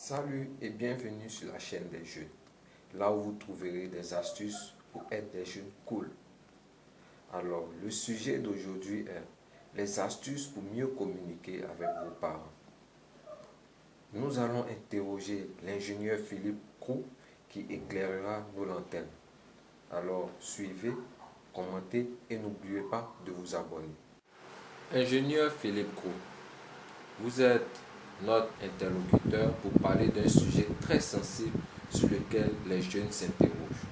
Salut et bienvenue sur la chaîne des jeunes, là où vous trouverez des astuces pour être des jeunes cool. Alors, le sujet d'aujourd'hui est les astuces pour mieux communiquer avec vos parents. Nous allons interroger l'ingénieur Philippe Crou qui éclairera nos lanternes. Alors, suivez, commentez et n'oubliez pas de vous abonner. Ingénieur Philippe Crou, vous êtes notre interlocuteur pour parler d'un sujet très sensible sur lequel les jeunes s'interrogent.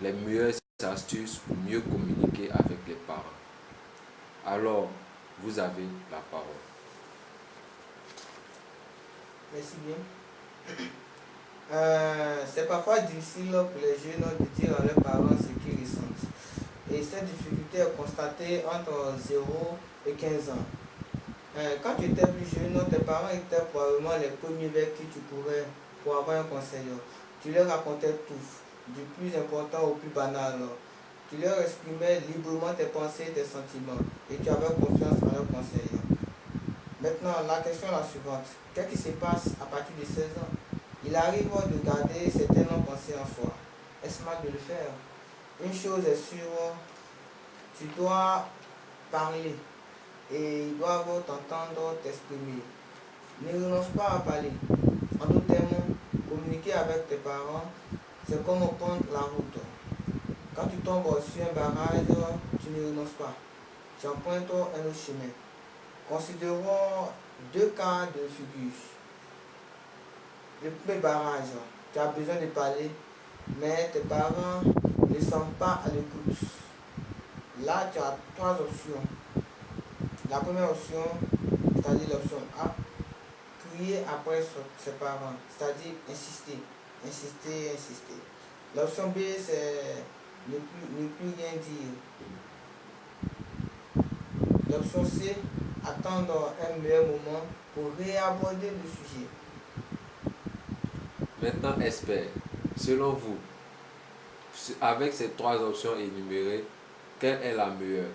Les meilleures astuces pour mieux communiquer avec les parents. Alors, vous avez la parole. Merci bien. C'est parfois difficile pour les jeunes de dire à leurs parents ce qu'ils ressentent. Et cette difficulté est constatée entre 0 et 15 ans. Quand tu étais plus jeune, tes parents étaient probablement les premiers vers qui tu courais pour avoir un conseil. Tu leur racontais tout, du plus important au plus banal. Tu leur exprimais librement tes pensées et tes sentiments et tu avais confiance en leurs conseils. Maintenant, la question est la suivante. Qu'est-ce qui se passe à partir de 16 ans? Il arrive de garder certaines pensées en soi. Est-ce mal de le faire? Une chose est sûre, tu dois parler et ils doivent t'entendre t'exprimer. Ne renonce pas à parler. En d'autres termes, communiquer avec tes parents, c'est comme prendre la route. Quand tu tombes sur un barrage, tu ne renonces pas. Tu empruntes un autre chemin. Considérons deux cas de figure. Le premier barrage, tu as besoin de parler, mais tes parents ne sont pas à l'écoute. Là, tu as trois options. La première option, c'est-à-dire l'option A, crier après ses parents, c'est-à-dire insister, insister, insister. L'option B, c'est ne plus rien dire. L'option C, attendre un meilleur moment pour réaborder le sujet. Maintenant, expert, selon vous, avec ces trois options énumérées, quelle est la meilleure?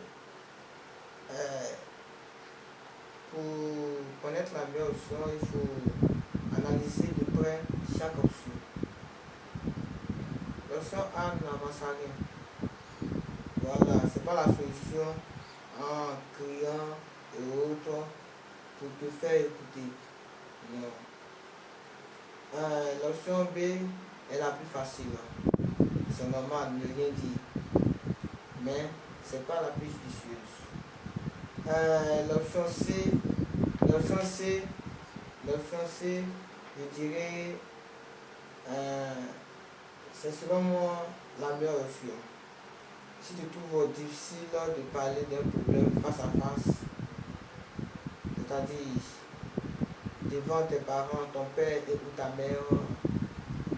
Pour connaître la meilleure option, il faut analyser de près chaque option. L'option A n'avance à rien. Voilà, ce n'est pas la solution en criant et autres pour te faire écouter. Non. L'option B est la plus facile. C'est normal, ne rien dire. Mais ce n'est pas la plus vicieuse. L'option C, je dirais, c'est selon moi la meilleure option. Si tu trouves difficile de parler d'un problème face à face, c'est-à-dire devant tes parents, ton père ou ta mère,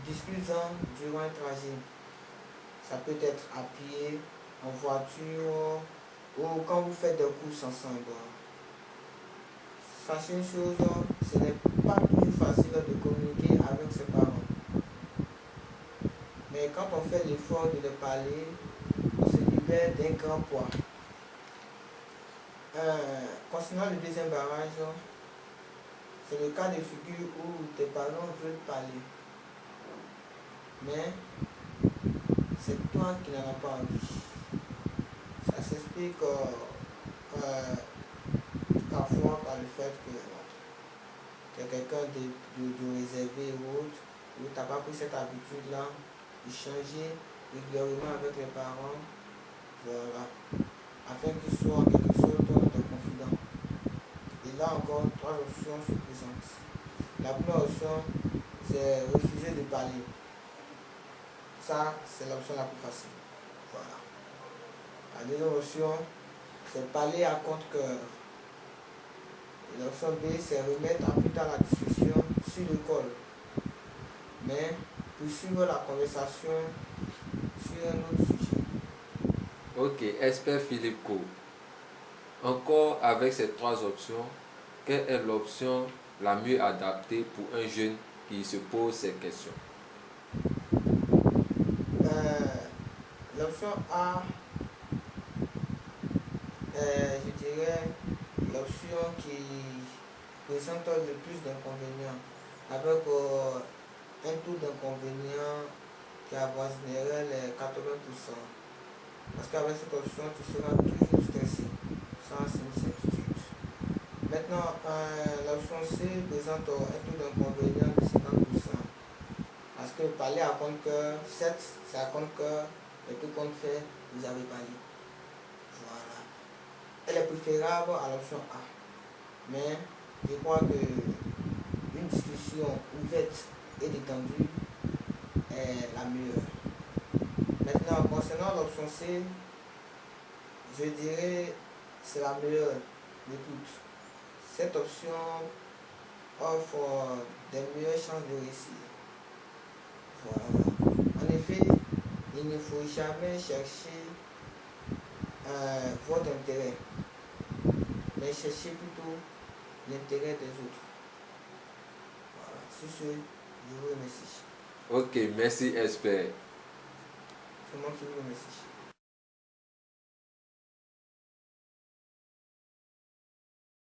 discute-en durant un trajet. Ça peut être à pied, en voiture ou quand vous faites des courses ensemble. Sachez une chose, ce n'est pas toujours facile de communiquer avec ses parents. Mais quand on fait l'effort de les parler, on se libère d'un grand poids. Concernant le deuxième barrage, c'est le cas de figure où tes parents veulent parler. Mais c'est toi qui n'en as pas envie. Ça s'explique parfois par le fait que tu es quelqu'un de réservé ou autre, ou tu n'as pas pris cette habitude-là de changer régulièrement avec les parents, voilà, afin qu'ils soient en quelque sorte tes confidents. Et là encore, trois options se présentent. La première option, c'est refuser de parler. Ça, c'est l'option la plus facile. Voilà. La deuxième option, c'est parler à contre-cœur. Et l'option B, c'est remettre en plus tard la discussion sur le col. Mais poursuivre la conversation sur un autre sujet. Ok, expert Philippe Co. Encore avec ces trois options, quelle est l'option la mieux adaptée pour un jeune qui se pose ces questions? L'option A, je dirais l'option qui présente le plus d'inconvénients. avec un taux d'inconvénient qui avoisinerait les 80%. Parce qu'avec cette option, tu seras toujours stressé, sans une certitude. Maintenant, l'option C présente un taux d'inconvénient de 50%. Parce que parler à compte cœur, certes, c'est à compte cœur, mais tout compte fait, vous avez parlé. Voilà. Elle est préférable à l'option A. Mais je crois que une discussion ouverte et détendue est la meilleure. Maintenant, concernant l'option C, je dirais c'est la meilleure de toutes. Cette option offre des meilleures chances de réussir. Voilà. En effet, il ne faut jamais chercher votre intérêt, mais chercher plutôt l'intérêt des autres. Voilà. Sur ce, je vous remercie. Ok, merci expert. C'est moi qui vous remercie.